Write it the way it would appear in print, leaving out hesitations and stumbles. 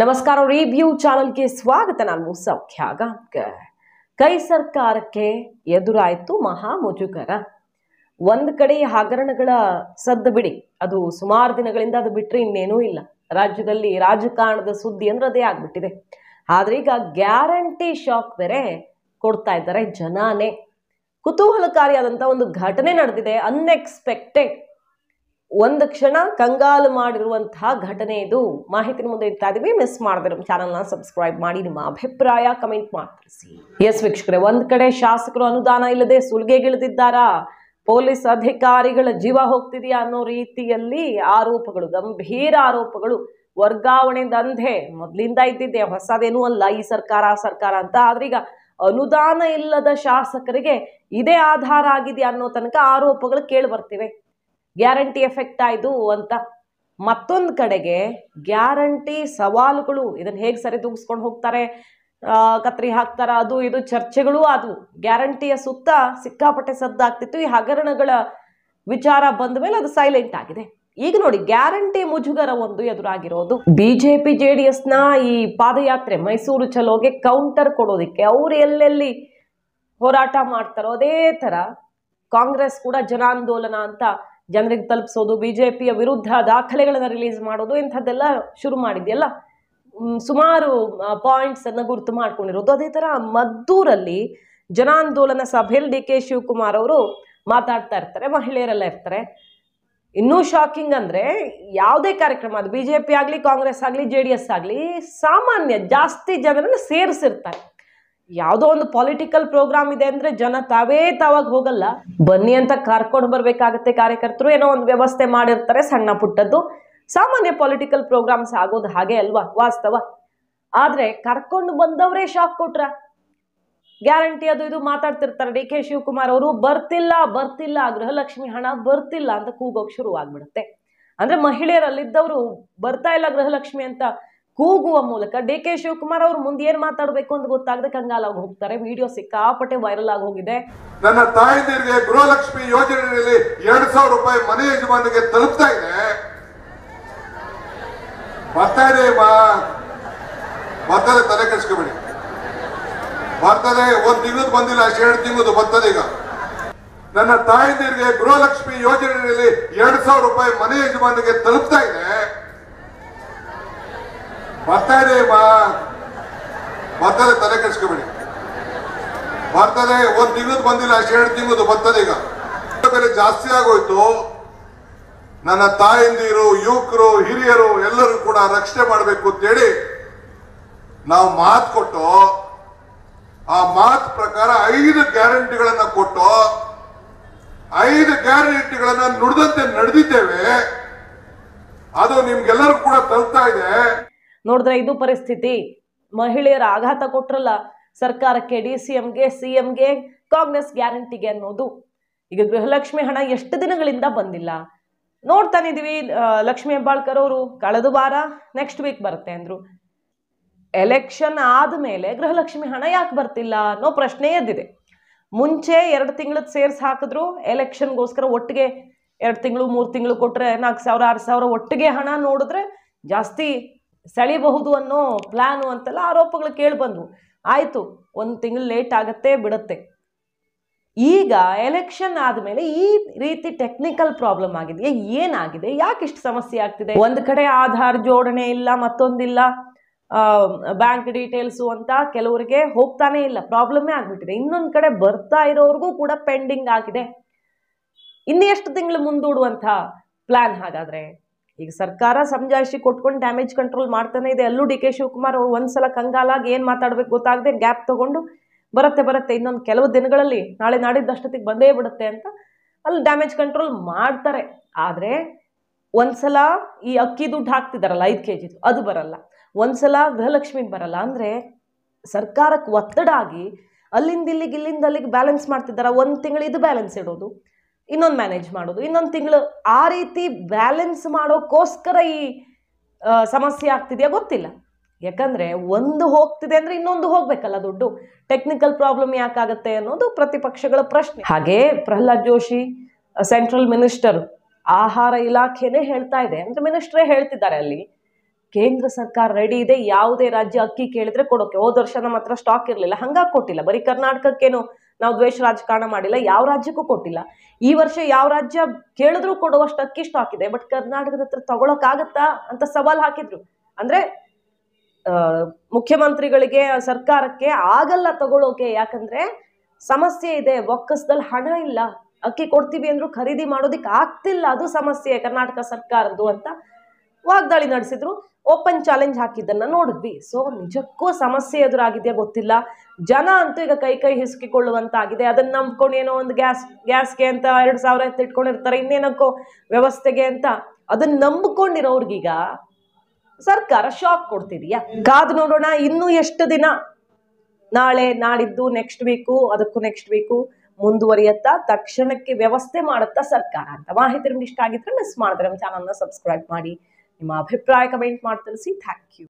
ನಮಸ್ಕಾರ review channel ಗೆ ಸ್ವಾಗತ. ನಾನು ಸೌಖ್ಯ ಗಾಂವ್ಕರ್. ಕೈ ಸರ್ಕಾರಕ್ಕೆ ಎದುರಾಯಿತು ಮಹಾ ಮುಜುಗರ. ಒಂದ್ ಕಡೆ ಹಗರಣಗಳ ಸದ್ದು ಬಿಡಿ, ಅದು ಸುಮಾರು ದಿನಗಳಿಂದ ಅದು ಬಿಟ್ರೆ ಇನ್ನೇನೂ ಇಲ್ಲ. ರಾಜ್ಯದಲ್ಲಿ ರಾಜಕಾರಣದ ಸುದ್ದಿ ಅಂದ್ರೆ ಅದೇ ಆಗ್ಬಿಟ್ಟಿದೆ. ಆದ್ರೆ ಈಗ ಗ್ಯಾರಂಟಿ ಶಾಕ್ ಬೇರೆ ಕೊಡ್ತಾ ಇದ್ದಾರೆ ಜನಾನೇ. ಕುತೂಹಲಕಾರಿಯಾದಂತ ಒಂದು ಘಟನೆ ನಡೆದಿದೆ, ಅನ್ಎಕ್ಸ್ಪೆಕ್ಟೆಡ್. ಒಂದು ಕ್ಷಣ ಕಂಗಾಲು ಮಾಡಿರುವಂತಹ ಘಟನೆ ಇದು. ಮಾಹಿತಿ ಮುಂದೆ ಇಡ್ತಾ ಇದೀವಿ. ಮಿಸ್ ಮಾಡಿದ್ರೆ ನಮ್ಮ ಚಾನಲ್ನ ಸಬ್ಸ್ಕ್ರೈಬ್ ಮಾಡಿ, ನಿಮ್ಮ ಅಭಿಪ್ರಾಯ ಕಮೆಂಟ್ ಮಾಡಿ ತಿಳಿಸಿ. ಎಸ್ ವೀಕ್ಷಕರೇ, ಒಂದ್ ಕಡೆ ಶಾಸಕರು ಅನುದಾನ ಇಲ್ಲದೆ ಸುಲಿಗೆಗಿಳಿದಿದ್ದಾರಾ, ಪೊಲೀಸ್ ಅಧಿಕಾರಿಗಳ ಜೀವ ಹೋಗ್ತಿದೆಯಾ ಅನ್ನೋ ರೀತಿಯಲ್ಲಿ ಆರೋಪಗಳು, ಗಂಭೀರ ಆರೋಪಗಳು. ವರ್ಗಾವಣೆ ದಂಧೆ ಮೊದಲಿಂದ ಇದ್ದಿದ್ದೆ, ಹೊಸದೇನೂ ಅಲ್ಲ ಈ ಸರ್ಕಾರ ಆ ಸರ್ಕಾರ ಅಂತ. ಆದ್ರೆ ಈಗ ಅನುದಾನ ಇಲ್ಲದ ಶಾಸಕರಿಗೆ ಇದೇ ಆಧಾರ ಆಗಿದೆ ಅನ್ನೋ ತನಕ ಆರೋಪಗಳು ಕೇಳಿ ಬರ್ತಿವೆ. ಗ್ಯಾರಂಟಿ ಎಫೆಕ್ಟ್ ಆಯ್ತು ಅಂತ. ಮತ್ತೊಂದು ಕಡೆಗೆ ಗ್ಯಾರಂಟಿ ಸವಾಲುಗಳು, ಇದನ್ನ ಹೇಗೆ ಸರಿದೂಗಿಸ್ಕೊಂಡು ಹೋಗ್ತಾರೆ, ಕತ್ರಿ ಹಾಕ್ತಾರ, ಅದು ಇದು ಚರ್ಚೆಗಳು ಆದವು. ಗ್ಯಾರಂಟಿಯ ಸುತ್ತ ಸಿಕ್ಕಾಪಟ್ಟೆ ಸದ್ದಾಗ್ತಿತ್ತು. ಈ ಹಗರಣಗಳ ವಿಚಾರ ಬಂದ ಮೇಲೆ ಅದು ಸೈಲೆಂಟ್ ಆಗಿದೆ. ಈಗ ನೋಡಿ, ಗ್ಯಾರಂಟಿ ಮುಜುಗರ ಒಂದು ಎದುರಾಗಿರೋದು. ಬಿಜೆಪಿ JDS ನ ಈ ಪಾದಯಾತ್ರೆ ಮೈಸೂರು ಚಲೋಗೆ ಕೌಂಟರ್ ಕೊಡೋದಿಕ್ಕೆ ಅವ್ರು ಎಲ್ಲೆಲ್ಲಿ ಹೋರಾಟ ಮಾಡ್ತಾರೋ ಅದೇ ತರ ಕಾಂಗ್ರೆಸ್ ಕೂಡ ಜನಾಂದೋಲನ ಅಂತ ಜನರಿಗೆ ತಲುಪಿಸೋದು, ಬಿಜೆಪಿಯ ವಿರುದ್ಧ ದಾಖಲೆಗಳನ್ನ ರಿಲೀಸ್ ಮಾಡೋದು, ಇಂಥದ್ದೆಲ್ಲ ಶುರು ಮಾಡಿದ್ಯಲ್ಲ. ಸುಮಾರು ಪಾಯಿಂಟ್ಸ್ ಅನ್ನ ಗುರುತು ಮಾಡ್ಕೊಂಡಿರೋದು. ಅದೇ ತರ ಮದ್ದೂರಲ್ಲಿ ಜನಾಂದೋಲನ ಸಭೆಯಲ್ಲಿ DK ಶಿವಕುಮಾರ್ ಅವರು ಮಾತಾಡ್ತಾ ಇರ್ತಾರೆ, ಮಹಿಳೆಯರೆಲ್ಲ ಇರ್ತಾರೆ. ಇನ್ನೂ ಶಾಕಿಂಗ್ ಅಂದ್ರೆ, ಯಾವುದೇ ಕಾರ್ಯಕ್ರಮ ಅದು ಬಿಜೆಪಿ ಆಗ್ಲಿ ಕಾಂಗ್ರೆಸ್ ಆಗ್ಲಿ JDS ಆಗ್ಲಿ, ಸಾಮಾನ್ಯ ಜಾಸ್ತಿ ಜನರನ್ನ ಸೇರಿಸಿರ್ತಾರೆ. ಯಾವುದೋ ಒಂದು ಪೊಲಿಟಿಕಲ್ ಪ್ರೋಗ್ರಾಮ್ ಇದೆ ಅಂದ್ರೆ ಜನ ತಾವಾಗ ಹೋಗಲ್ಲ, ಬನ್ನಿ ಅಂತ ಕರ್ಕೊಂಡು ಬರ್ಬೇಕಾಗತ್ತೆ ಕಾರ್ಯಕರ್ತರು. ಏನೋ ಒಂದು ವ್ಯವಸ್ಥೆ ಮಾಡಿರ್ತಾರೆ ಸಣ್ಣ ಪುಟ್ಟದ್ದು. ಸಾಮಾನ್ಯ ಪೊಲಿಟಿಕಲ್ ಪ್ರೋಗ್ರಾಮ್ಸ್ ಆಗೋದು ಹಾಗೆ ಅಲ್ವಾ ವಾಸ್ತವ. ಆದ್ರೆ ಕರ್ಕೊಂಡು ಬಂದವರೇ ಶಾಕ್ ಕೊಟ್ರ. ಗ್ಯಾರಂಟಿ ಅದು ಇದು ಮಾತಾಡ್ತಿರ್ತಾರೆ. DK ಶಿವಕುಮಾರ್ ಅವರು ಬರ್ತಿಲ್ಲ ಗೃಹಲಕ್ಷ್ಮಿ ಹಣ ಬರ್ತಿಲ್ಲ ಅಂತ ಕೂಗೋಕ್ ಶುರು ಆಗ್ಬಿಡುತ್ತೆ. ಅಂದ್ರೆ ಮಹಿಳೆಯರಲ್ಲಿದ್ದವರು ಬರ್ತಾ ಇಲ್ಲ ಗೃಹಲಕ್ಷ್ಮಿ ಅಂತ ಕೂಗುವ ಮೂಲಕ DK ಶಿವಕುಮಾರ್ ಅವರು ಮುಂದೆ ಏನ್ ಮಾತಾಡ್ಬೇಕು ಅಂತ ಗೊತ್ತಾಗದೆ ಕಂಗಾಲಾಗಿ ಹೋಗ್ತಾರೆ. ವಿಡಿಯೋ ಸಿಕ್ಕಾಪಟ್ಟೆ ವೈರಲ್ ಆಗಿ ಹೋಗಿದೆ. ನನ್ನ ತಾಯಂದಿರಿಗೆ ಗೃಹಲಕ್ಷ್ಮಿ ಯೋಜನೆಯಲ್ಲಿ 2,000 ರೂಪಾಯಿ ಮನೆ ಯಜಮಾನಿಗೆ ತಲುಪ್ತಾ ಇದೆ. ಬರ್ತದೆ, ತಲೆ ಕೆಡಿಸ್ಕೊಬೇಡಿ. ಬರ್ತದೆ, 1 ತಿಂಗಳು ಬಂದಿಲ್ಲ, 2 ತಿಂಗಳು ಬರ್ತದೆ. ಈಗ ನನ್ನ ತಾಯಂದಿರಿಗೆ ಗೃಹಲಕ್ಷ್ಮಿ ಯೋಜನೆಯಲ್ಲಿ 2,000 ರೂಪಾಯಿ ಮನೆ ಯಜಮಾನಿಗೆ ತಲುಪ್ತಾ ಇದೆ. ಬರ್ತದೆ, ತಲೆ ಕೆಡಿಸ್ಕೊಬೇಡಿ. ಬರ್ತದೆ, 1 ತಿಂಗಳು ಬಂದಿಲ್ಲ, 2 ತಿಂಗಳು ಬರ್ತದೆ. ಈಗ ಬೆಲೆ ಜಾಸ್ತಿ ಆಗೋಯ್ತು. ನನ್ನ ತಾಯಂದಿರು, ಯುವಕರು, ಹಿರಿಯರು ಎಲ್ಲರೂ ಕೂಡ ರಕ್ಷಣೆ ಮಾಡಬೇಕು ಅಂತೇಳಿ ನಾವು ಮಾತು ಕೊಟ್ಟು, ಆ ಮಾತು ಪ್ರಕಾರ 5 ಗ್ಯಾರಂಟಿಗಳನ್ನ ಕೊಟ್ಟು, 5 ಗ್ಯಾರಂಟಿಗಳನ್ನ ನುಡಿದಂತೆ ನಡೆದಿದ್ದೇವೆ. ಅದು ನಿಮ್ಗೆಲ್ಲರೂ ಕೂಡ ತಲುಪ್ತಾ ಇದೆ. ನೋಡಿದ್ರೆ ಇದು ಪರಿಸ್ಥಿತಿ. ಮಹಿಳೆಯರ ಆಘಾತ ಕೊಟ್ರಲ್ಲ ಸರ್ಕಾರಕ್ಕೆ, DCMಗೆ, CMಗೆ, ಕಾಂಗ್ರೆಸ್ ಗ್ಯಾರಂಟಿಗೆ ಅನ್ನೋದು. ಈಗ ಗೃಹಲಕ್ಷ್ಮಿ ಹಣ ಎಷ್ಟು ದಿನಗಳಿಂದ ಬಂದಿಲ್ಲ ನೋಡ್ತಾನೆ ಇದೀವಿ. ಲಕ್ಷ್ಮೀ ಹೆಬ್ಬಾಳ್ಕರ್ ಅವರು ಕಳೆದ ವಾರ ನೆಕ್ಸ್ಟ್ ವೀಕ್ ಬರುತ್ತೆ ಅಂದ್ರು. ಎಲೆಕ್ಷನ್ ಆದ್ಮೇಲೆ ಗೃಹಲಕ್ಷ್ಮಿ ಹಣ ಯಾಕೆ ಬರ್ತಿಲ್ಲ ಅನ್ನೋ ಪ್ರಶ್ನೆ ಎದ್ದಿದೆ. ಮುಂಚೆ 2 ತಿಂಗಳದ್ ಸೇರ್ಸ್ ಹಾಕಿದ್ರು. ಎಲೆಕ್ಷನ್ಗೋಸ್ಕರ ಒಟ್ಟಿಗೆ 2 ತಿಂಗಳು 3 ತಿಂಗಳು ಕೊಟ್ರೆ 4,000 6,000 ಒಟ್ಟಿಗೆ ಹಣ ನೋಡಿದ್ರೆ ಜಾಸ್ತಿ ಸೆಳಿಬಹುದು ಅನ್ನೋ ಪ್ಲಾನು ಅಂತೆಲ್ಲ ಆರೋಪಗಳು ಕೇಳಿ ಬಂದ್ವು. ಆಯ್ತು, 1 ತಿಂಗಳು ಲೇಟ್ ಆಗತ್ತೆ ಬಿಡುತ್ತೆ. ಈಗ ಎಲೆಕ್ಷನ್ ಆದ್ಮೇಲೆ ಈ ರೀತಿ ಟೆಕ್ನಿಕಲ್ ಪ್ರಾಬ್ಲಮ್ ಆಗಿದೆ. ಏನಾಗಿದೆ, ಯಾಕೆ ಇಷ್ಟು ಸಮಸ್ಯೆ ಆಗ್ತಿದೆ? ಒಂದ್ ಕಡೆ ಆಧಾರ್ ಜೋಡಣೆ ಇಲ್ಲ, ಮತ್ತೊಂದಿಲ್ಲ, ಬ್ಯಾಂಕ್ ಡೀಟೇಲ್ಸು ಅಂತ ಕೆಲವರಿಗೆ ಹೋಗ್ತಾನೆ ಇಲ್ಲ, ಪ್ರಾಬ್ಲಮ್ಮೇ ಆಗ್ಬಿಟ್ಟಿದೆ. ಇನ್ನೊಂದ್ ಕಡೆ ಬರ್ತಾ ಇರೋರ್ಗೂ ಕೂಡ ಪೆಂಡಿಂಗ್ ಆಗಿದೆ. ಇನ್ನು ಎಷ್ಟು ತಿಂಗಳು ಮುಂದೂಡುವಂತ ಪ್ಲಾನ್ ಹಾಗಾದ್ರೆ? ಈಗ ಸರ್ಕಾರ ಸಮಜಾಯಿಷಿ ಕೊಟ್ಕೊಂಡು ಡ್ಯಾಮೇಜ್ ಕಂಟ್ರೋಲ್ ಮಾಡ್ತಾನೆ ಇದೆ. ಅಲ್ಲೂ DK ಶಿವಕುಮಾರ್ ಅವರು ಒಂದ್ಸಲ ಕಂಗಾಲಾಗಿ ಏನ್ ಮಾತಾಡ್ಬೇಕು ಗೊತ್ತಾಗದೆ ಗ್ಯಾಪ್ ತಗೊಂಡು ಬರುತ್ತೆ ಇನ್ನೊಂದು ಕೆಲವು ದಿನಗಳಲ್ಲಿ, ನಾಳೆ ನಾಡಿದ್ದಷ್ಟೊತ್ತಿಗೆ ಬಂದೇ ಬಿಡುತ್ತೆ ಅಂತ ಅಲ್ಲಿ ಡ್ಯಾಮೇಜ್ ಕಂಟ್ರೋಲ್ ಮಾಡ್ತಾರೆ. ಆದ್ರೆ ಒಂದ್ಸಲ ಈ ಅಕ್ಕಿ ದುಡ್ಡು ಹಾಕ್ತಿದಾರಲ್ಲ 5 kg ಅದು ಬರಲ್ಲ, ಒಂದ್ಸಲ ಗೃಹಲಕ್ಷ್ಮಿ ಬರಲ್ಲ. ಅಂದ್ರೆ ಸರ್ಕಾರಕ್ಕೆ ಒತ್ತಡ ಆಗಿ ಅಲ್ಲಿಂದ ಅಲ್ಲಿಗೆ ಬ್ಯಾಲೆನ್ಸ್ ಮಾಡ್ತಿದ್ದಾರ. 1 ತಿಂಗಳು ಇದು ಬ್ಯಾಲೆನ್ಸ್ ಇಡೋದು, ಇನ್ನೊಂದು ಮ್ಯಾನೇಜ್ ಮಾಡೋದು, ಇನ್ನೊಂದು ತಿಂಗಳು, ಆ ರೀತಿ ಬ್ಯಾಲೆನ್ಸ್ ಮಾಡೋಕ್ಕೋಸ್ಕರ ಈ ಸಮಸ್ಯೆ ಆಗ್ತಿದೆಯಾ ಗೊತ್ತಿಲ್ಲ. ಯಾಕಂದ್ರೆ ಒಂದು ಹೋಗ್ತಿದೆ ಅಂದ್ರೆ ಇನ್ನೊಂದು ಹೋಗ್ಬೇಕಲ್ಲ ದುಡ್ಡು. ಟೆಕ್ನಿಕಲ್ ಪ್ರಾಬ್ಲಮ್ ಯಾಕಾಗತ್ತೆ ಅನ್ನೋದು ಪ್ರತಿಪಕ್ಷಗಳ ಪ್ರಶ್ನೆ. ಹಾಗೆ ಪ್ರಹ್ಲಾದ್ ಜೋಶಿ, ಸೆಂಟ್ರಲ್ ಮಿನಿಸ್ಟರ್, ಆಹಾರ ಇಲಾಖೆನೇ ಹೇಳ್ತಾ ಇದೆ, ಅಂದ್ರೆ ಮಿನಿಸ್ಟ್ರೇ ಹೇಳ್ತಿದ್ದಾರೆ ಅಲ್ಲಿ ಕೇಂದ್ರ ಸರ್ಕಾರ ರೆಡಿ ಇದೆ, ಯಾವುದೇ ರಾಜ್ಯ ಅಕ್ಕಿ ಕೇಳಿದ್ರೆ ಕೊಡೋಕೆ. ಹೋದ ವರ್ಷ ನಮ್ಮ ಹತ್ರ ಸ್ಟಾಕ್ ಇರಲಿಲ್ಲ, ಹಂಗಾಗಿ ಕೊಟ್ಟಿಲ್ಲ. ಬರೀ ಕರ್ನಾಟಕಕ್ಕೇನು ನಾವು ದ್ವೇಷ ರಾಜಕಾರಣ ಮಾಡಿಲ್ಲ, ಯಾವ ರಾಜ್ಯಕ್ಕೂ ಕೊಟ್ಟಿಲ್ಲ. ಈ ವರ್ಷ ಯಾವ ರಾಜ್ಯ ಕೇಳಿದ್ರು ಕೊಡುವಷ್ಟು ಅಕ್ಕಿ ಸ್ಟಾಕ್ ಇದೆ, ಬಟ್ ಕರ್ನಾಟಕದ ಹತ್ರ ತಗೊಳಕ್ಕಾಗತ್ತಾ ಅಂತ ಸವಾಲ್ ಹಾಕಿದ್ರು. ಅಂದ್ರೆ ಮುಖ್ಯಮಂತ್ರಿಗಳಿಗೆ, ಸರ್ಕಾರಕ್ಕೆ ಆಗಲ್ಲ ತಗೊಳ್ಳೋಕೆ, ಯಾಕಂದ್ರೆ ಸಮಸ್ಯೆ ಇದೆ, ಬೊಕ್ಕಸದಲ್ಲಿ ಹಣ ಇಲ್ಲ, ಅಕ್ಕಿ ಕೊಡ್ತೀವಿ ಅಂದ್ರೂ ಖರೀದಿ ಮಾಡೋದಿಕ್ ಆಗ್ತಿಲ್ಲ, ಅದು ಸಮಸ್ಯೆ ಕರ್ನಾಟಕ ಸರ್ಕಾರದ್ದು ಅಂತ ವಾಗ್ದಾಳಿ ನಡೆಸಿದ್ರು. ಓಪನ್ ಚಾಲೆಂಜ್ ಹಾಕಿದ್ದನ್ನ ನೋಡಿದ್ವಿ. ಸೊ ನಿಜಕ್ಕೂ ಸಮಸ್ಯೆ ಎದುರಾಗಿದೆಯಾ ಗೊತ್ತಿಲ್ಲ. ಜನ ಅಂತೂ ಈಗ ಕೈ ಹಿಸುಕಿಕೊಳ್ಳುವಂತಾಗಿದೆ. ಅದನ್ನ ನಂಬ್ಕೊಂಡು ಏನೋ ಒಂದು ಗ್ಯಾಸ್ಗೆ ಅಂತ 2,000 ಇಟ್ಕೊಂಡಿರ್ತಾರೆ, ಇನ್ನೇನಕ್ಕೋ ವ್ಯವಸ್ಥೆಗೆ ಅಂತ. ಅದನ್ನ ನಂಬಿಕೊಂಡಿರೋರ್ಗೀಗ ಸರ್ಕಾರ ಶಾಕ್ ಕೊಡ್ತಿದೀಯಾ? ಕಾದು ನೋಡೋಣ ಇನ್ನೂ ಎಷ್ಟು ದಿನ. ನಾಳೆ, ನಾಡಿದ್ದು, ನೆಕ್ಸ್ಟ್ ವೀಕು, ಅದಕ್ಕೂ ನೆಕ್ಸ್ಟ್ ವೀಕು ಮುಂದುವರಿಯತ್ತಾ, ತಕ್ಷಣಕ್ಕೆ ವ್ಯವಸ್ಥೆ ಮಾಡುತ್ತಾ ಸರ್ಕಾರ ಅಂತ. ಮಾಹಿತಿ ನಿಮ್ಗೆ ಇಷ್ಟ ಆಗಿದ್ರೆ ಮಿಸ್ ಮಾಡಿದ್ರೆ ನಮ್ಮ ಚಾನಲ್ನ ಸಬ್ಸ್ಕ್ರೈಬ್ ಮಾಡಿ, ನಿಮ್ಮ ಅಭಿಪ್ರಾಯ ಕಮೆಂಟ್ ಮಾಡಿ ತಿಳಿಸಿ. Thank you.